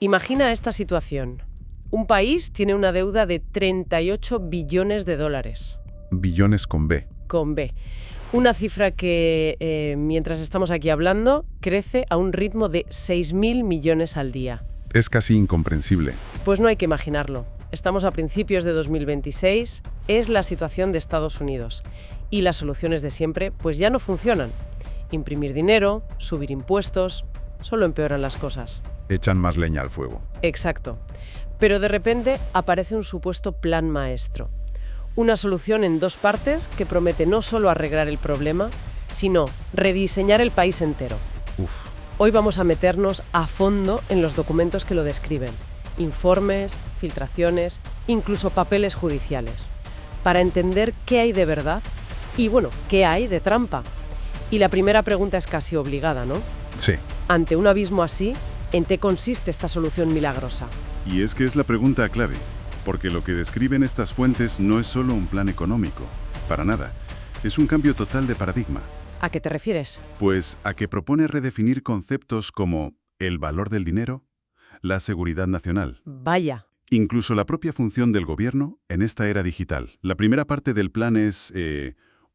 Imagina esta situación. Un país tiene una deuda de 38 billones de dólares. Billones con B. Con B. Una cifra que, mientras estamos aquí hablando, crece a un ritmo de 6.000 millones al día. Es casi incomprensible. Pues no hay que imaginarlo. Estamos a principios de 2026, es la situación de Estados Unidos. Y las soluciones de siempre, pues ya no funcionan. Imprimir dinero, subir impuestos, solo empeoran las cosas. Echan más leña al fuego. Exacto. Pero de repente aparece un supuesto plan maestro. Una solución en dos partes que promete no solo arreglar el problema, sino rediseñar el país entero. Uf. Hoy vamos a meternos a fondo en los documentos que lo describen. Informes, filtraciones, incluso papeles judiciales. Para entender qué hay de verdad y, bueno, qué hay de trampa. Y la primera pregunta es casi obligada, ¿no? Sí. Ante un abismo así, ¿en qué consiste esta solución milagrosa? Y es que es la pregunta clave, porque lo que describen estas fuentes no es solo un plan económico, para nada. Es un cambio total de paradigma. ¿A qué te refieres? Pues a que propone redefinir conceptos como el valor del dinero, la seguridad nacional, Vaya. incluso la propia función del gobierno en esta era digital. La primera parte del plan es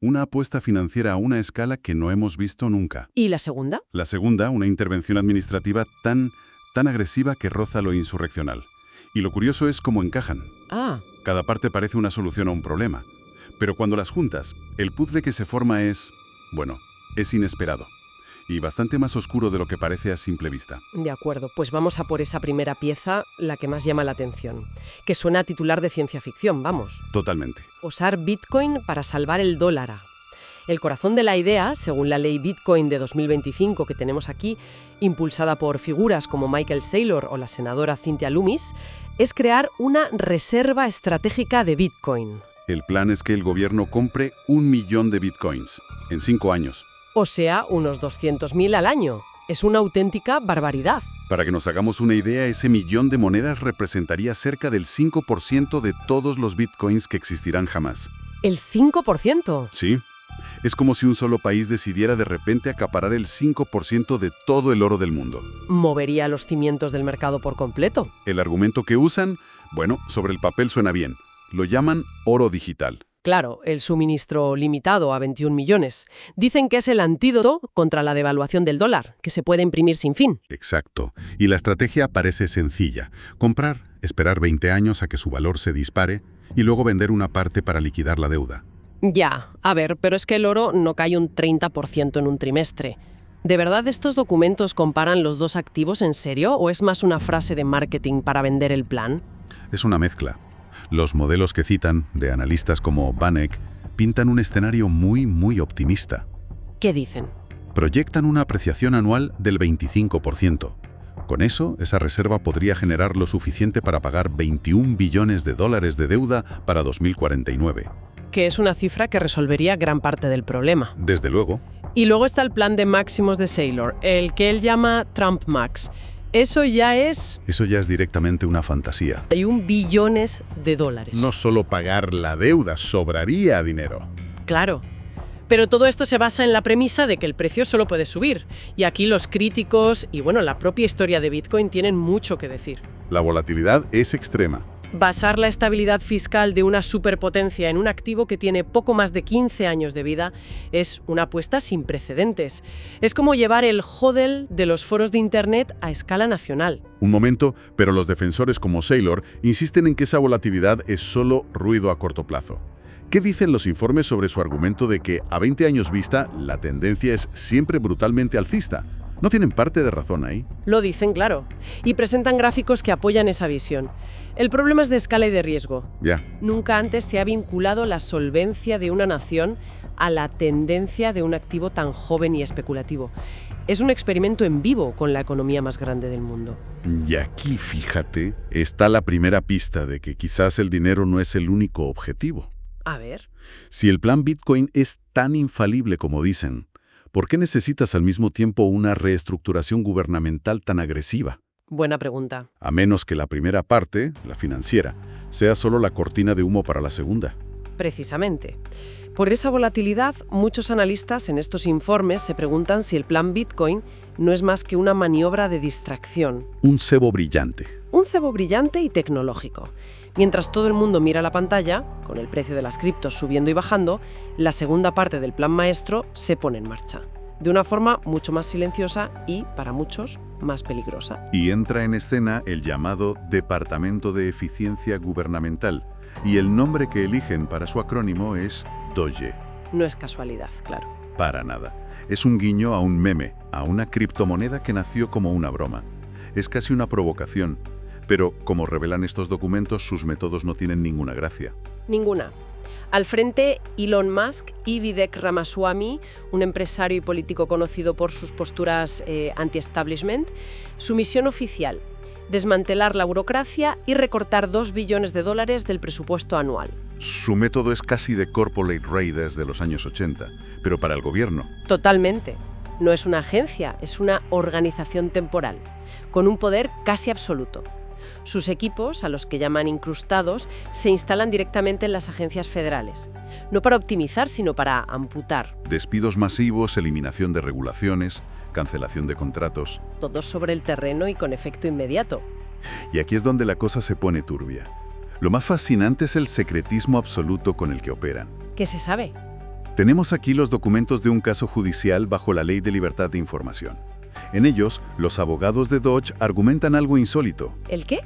una apuesta financiera a una escala que no hemos visto nunca. ¿Y la segunda? La segunda, una intervención administrativa tan agresiva que roza lo insurreccional. Y lo curioso es cómo encajan. Ah, Cada parte parece una solución a un problema. Pero cuando las juntas, el puzzle que se forma es, bueno, es inesperado. Y bastante más oscuro de lo que parece a simple vista. de acuerdo. Pues vamos a por esa primera pieza, la que más llama la atención. Que suena a titular de ciencia ficción, vamos. Totalmente. Usar Bitcoin para salvar el dólar. El corazón de la idea, según la ley Bitcoin de 2025 que tenemos aquí, impulsada por figuras como Michael Saylor o la senadora Cynthia Lummis, es crear una reserva estratégica de Bitcoin. El plan es que el gobierno compre 1 millón de bitcoins en 5 años. O sea, unos 200.000 al año. Es una auténtica barbaridad. Para que nos hagamos una idea, ese millón de monedas representaría cerca del 5% de todos los bitcoins que existirán jamás. ¿El 5%? Sí. Es como si un solo país decidiera de repente acaparar el 5% de todo el oro del mundo. Movería los cimientos del mercado por completo. El argumento que usan, bueno, sobre el papel suena bien. Lo llaman oro digital. Claro, el suministro limitado a 21 millones. Dicen que es el antídoto contra la devaluación del dólar, que se puede imprimir sin fin. Exacto. Y la estrategia parece sencilla. Comprar, esperar 20 años a que su valor se dispare y luego vender una parte para liquidar la deuda. Ya, a ver, pero es que el oro no cae un 30% en un trimestre. ¿De verdad estos documentos comparan los dos activos en serio o es más una frase de marketing para vender el plan? Es una mezcla. Los modelos que citan, de analistas como Vanek, pintan un escenario muy optimista. ¿Qué dicen? Proyectan una apreciación anual del 25%. Con eso, esa reserva podría generar lo suficiente para pagar 21 billones de dólares de deuda para 2049. Que es una cifra que resolvería gran parte del problema. Desde luego. Y luego está el plan de máximos de Saylor, el que él llama Trump Max. Eso ya es directamente una fantasía. 1 billones de dólares. No solo pagar la deuda, sobraría dinero. Claro. Pero todo esto se basa en la premisa de que el precio solo puede subir. Y aquí los críticos y, bueno, la propia historia de Bitcoin tienen mucho que decir. La volatilidad es extrema. Basar la estabilidad fiscal de una superpotencia en un activo que tiene poco más de 15 años de vida es una apuesta sin precedentes. Es como llevar el hodl de los foros de Internet a escala nacional. Un momento, pero los defensores como Saylor insisten en que esa volatilidad es solo ruido a corto plazo. ¿Qué dicen los informes sobre su argumento de que a 20 años vista la tendencia es siempre brutalmente alcista? ¿No tienen parte de razón ahí? Lo dicen, claro, y presentan gráficos que apoyan esa visión. El problema es de escala y de riesgo. Ya. Nunca antes se ha vinculado la solvencia de una nación a la tendencia de un activo tan joven y especulativo. Es un experimento en vivo con la economía más grande del mundo. Y aquí, fíjate, está la primera pista de que quizás el dinero no es el único objetivo. A ver. Si el plan Bitcoin es tan infalible como dicen, ¿por qué necesitas al mismo tiempo una reestructuración gubernamental tan agresiva? Buena pregunta. A menos que la primera parte, la financiera, sea solo la cortina de humo para la segunda. Precisamente. Por esa volatilidad, muchos analistas en estos informes se preguntan si el plan Bitcoin no es más que una maniobra de distracción. Un cebo brillante. Un cebo brillante y tecnológico. Mientras todo el mundo mira la pantalla, con el precio de las criptos subiendo y bajando, la segunda parte del plan maestro se pone en marcha. De una forma mucho más silenciosa y, para muchos, más peligrosa. Y entra en escena el llamado Departamento de Eficiencia Gubernamental, y el nombre que eligen para su acrónimo es Doge. No es casualidad, claro. Para nada. Es un guiño a un meme, a una criptomoneda que nació como una broma. Es casi una provocación. Pero, como revelan estos documentos, sus métodos no tienen ninguna gracia. Ninguna. Al frente, Elon Musk y Vivek Ramaswamy, un empresario y político conocido por sus posturas anti-establishment. Su misión oficial: desmantelar la burocracia y recortar $2 billones del presupuesto anual. Su método es casi de corporate raiders de los años 80, pero para el gobierno. Totalmente. No es una agencia, es una organización temporal, con un poder casi absoluto. Sus equipos, a los que llaman incrustados, se instalan directamente en las agencias federales. No para optimizar, sino para amputar. Despidos masivos, eliminación de regulaciones, cancelación de contratos. Todo sobre el terreno y con efecto inmediato. Y aquí es donde la cosa se pone turbia. Lo más fascinante es el secretismo absoluto con el que operan. ¿Qué se sabe? Tenemos aquí los documentos de un caso judicial bajo la Ley de Libertad de Información. En ellos, los abogados de Doge argumentan algo insólito. ¿El qué?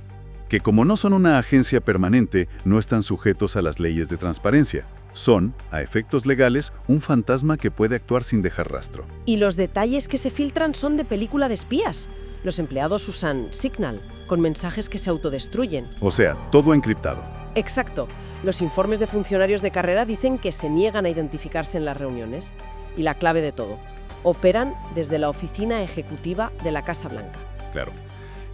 Que como no son una agencia permanente, no están sujetos a las leyes de transparencia. Son, a efectos legales, un fantasma que puede actuar sin dejar rastro. Y los detalles que se filtran son de película de espías. Los empleados usan Signal, con mensajes que se autodestruyen. O sea, todo encriptado. Exacto. Los informes de funcionarios de carrera dicen que se niegan a identificarse en las reuniones. Y la clave de todo: operan desde la oficina ejecutiva de la Casa Blanca. Claro.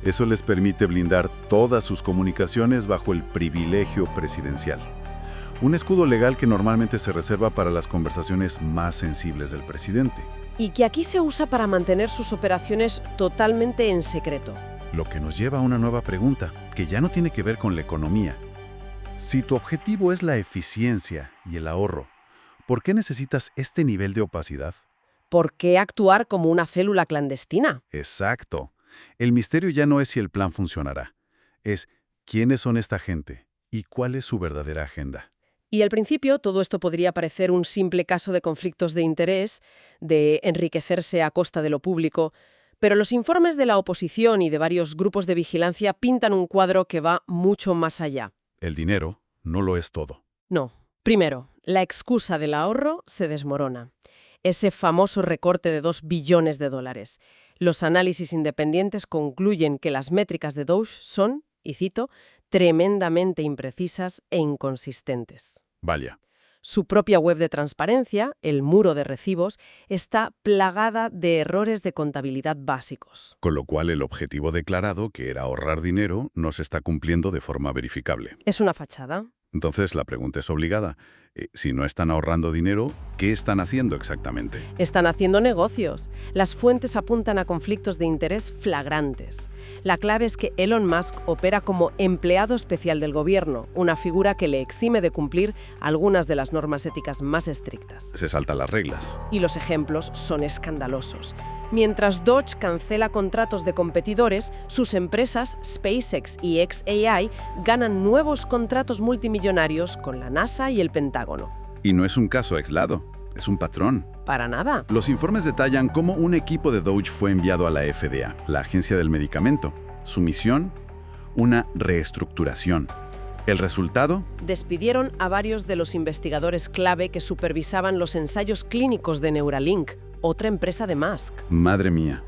Eso les permite blindar todas sus comunicaciones bajo el privilegio presidencial. Un escudo legal que normalmente se reserva para las conversaciones más sensibles del presidente. Y que aquí se usa para mantener sus operaciones totalmente en secreto. Lo que nos lleva a una nueva pregunta, que ya no tiene que ver con la economía. Si tu objetivo es la eficiencia y el ahorro, ¿por qué necesitas este nivel de opacidad? ¿Por qué actuar como una célula clandestina? Exacto. El misterio ya no es si el plan funcionará. Es quiénes son esta gente y cuál es su verdadera agenda. Y al principio todo esto podría parecer un simple caso de conflictos de interés, de enriquecerse a costa de lo público, pero los informes de la oposición y de varios grupos de vigilancia pintan un cuadro que va mucho más allá. El dinero no lo es todo. No. Primero, la excusa del ahorro se desmorona. Ese famoso recorte de $2 billones. Los análisis independientes concluyen que las métricas de Doge son, y cito, tremendamente imprecisas e inconsistentes. Vaya. Su propia web de transparencia, el muro de recibos, está plagada de errores de contabilidad básicos. Con lo cual el objetivo declarado, que era ahorrar dinero, no se está cumpliendo de forma verificable. Es una fachada. Entonces la pregunta es obligada. Si no están ahorrando dinero, ¿qué están haciendo exactamente? Están haciendo negocios. Las fuentes apuntan a conflictos de interés flagrantes. La clave es que Elon Musk opera como empleado especial del gobierno, una figura que le exime de cumplir algunas de las normas éticas más estrictas. Se saltan las reglas. Y los ejemplos son escandalosos. Mientras Doge cancela contratos de competidores, sus empresas SpaceX y xAI ganan nuevos contratos multimillonarios con la NASA y el Pentágono. Y no es un caso aislado, es un patrón. Para nada. Los informes detallan cómo un equipo de Doge fue enviado a la FDA, la Agencia del Medicamento. Su misión, una reestructuración. ¿El resultado? Despidieron a varios de los investigadores clave que supervisaban los ensayos clínicos de Neuralink, otra empresa de Musk. Madre mía.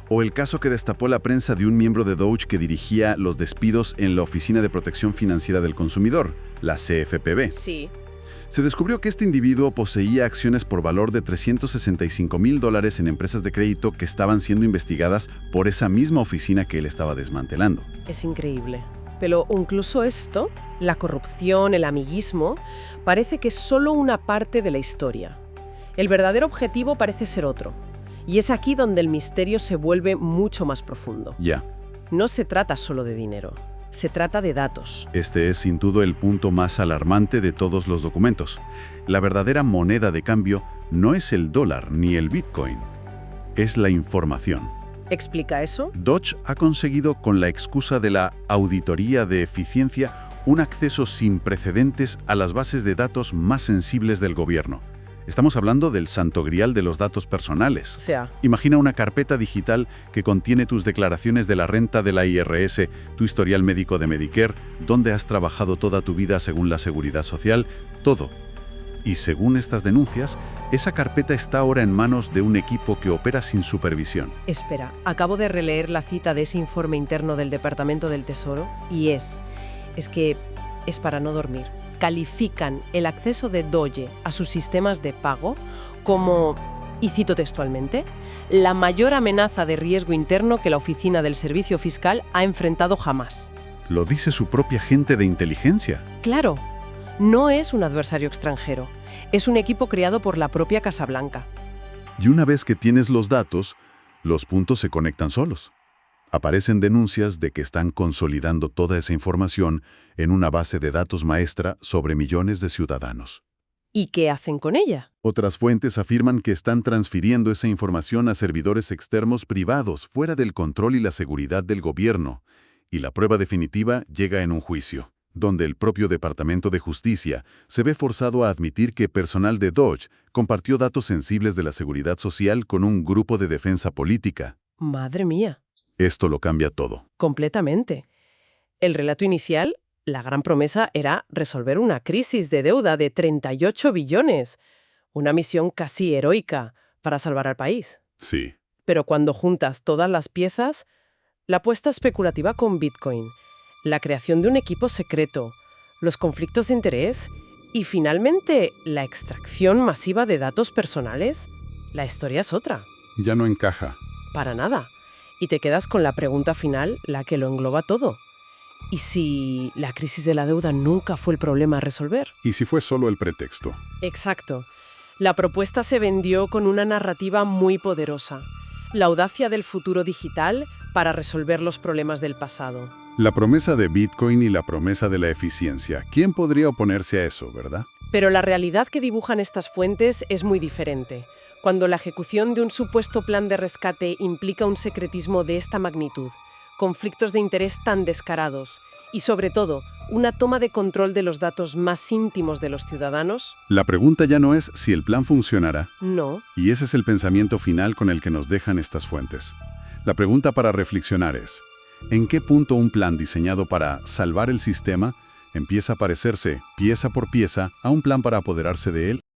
O el caso que destapó la prensa de un miembro de Doge que dirigía los despidos en la Oficina de Protección Financiera del Consumidor, la CFPB. Sí. Se descubrió que este individuo poseía acciones por valor de $365,000 en empresas de crédito que estaban siendo investigadas por esa misma oficina que él estaba desmantelando. Es increíble. Pero incluso esto, la corrupción, el amiguismo, parece que es solo una parte de la historia. El verdadero objetivo parece ser otro. Y es aquí donde el misterio se vuelve mucho más profundo. Ya. No se trata solo de dinero. Se trata de datos. Este es sin duda el punto más alarmante de todos los documentos. La verdadera moneda de cambio no es el dólar ni el Bitcoin, es la información. ¿Explica eso? Doge ha conseguido, con la excusa de la auditoría de eficiencia, un acceso sin precedentes a las bases de datos más sensibles del gobierno. Estamos hablando del santo grial de los datos personales. O sea, Imagina una carpeta digital que contiene tus declaraciones de la renta de la IRS, tu historial médico de Medicare, dónde has trabajado toda tu vida según la Seguridad Social, todo. Y según estas denuncias, esa carpeta está ahora en manos de un equipo que opera sin supervisión. espera, acabo de releer la cita de ese informe interno del Departamento del Tesoro y es que es para no dormir. Califican el acceso de Doge a sus sistemas de pago como, y cito textualmente, la mayor amenaza de riesgo interno que la Oficina del Servicio Fiscal ha enfrentado jamás. Lo dice su propia gente de inteligencia. Claro, no es un adversario extranjero, es un equipo creado por la propia Casa Blanca. Y una vez que tienes los datos, los puntos se conectan solos. Aparecen denuncias de que están consolidando toda esa información en una base de datos maestra sobre millones de ciudadanos. ¿Y qué hacen con ella? Otras fuentes afirman que están transfiriendo esa información a servidores externos privados fuera del control y la seguridad del gobierno. Y la prueba definitiva llega en un juicio, donde el propio Departamento de Justicia se ve forzado a admitir que personal de Doge compartió datos sensibles de la seguridad social con un grupo de defensa política. Madre mía. Esto lo cambia todo. Completamente. El relato inicial, la gran promesa era resolver una crisis de deuda de 38 billones. Una misión casi heroica para salvar al país. Sí. Pero cuando juntas todas las piezas, la apuesta especulativa con Bitcoin, la creación de un equipo secreto, los conflictos de interés y finalmente la extracción masiva de datos personales, la historia es otra. Ya no encaja. Para nada. Y te quedas con la pregunta final, la que lo engloba todo. ¿Y si la crisis de la deuda nunca fue el problema a resolver? ¿Y si fue solo el pretexto? Exacto. La propuesta se vendió con una narrativa muy poderosa. La audacia del futuro digital para resolver los problemas del pasado. La promesa de Bitcoin y la promesa de la eficiencia. ¿Quién podría oponerse a eso, verdad? Pero la realidad que dibujan estas fuentes es muy diferente. Cuando la ejecución de un supuesto plan de rescate implica un secretismo de esta magnitud, conflictos de interés tan descarados y, sobre todo, una toma de control de los datos más íntimos de los ciudadanos, La pregunta ya no es si el plan funcionará, no. y ese es el pensamiento final con el que nos dejan estas fuentes. La pregunta para reflexionar es, ¿en qué punto un plan diseñado para salvar el sistema empieza a parecerse, pieza por pieza, a un plan para apoderarse de él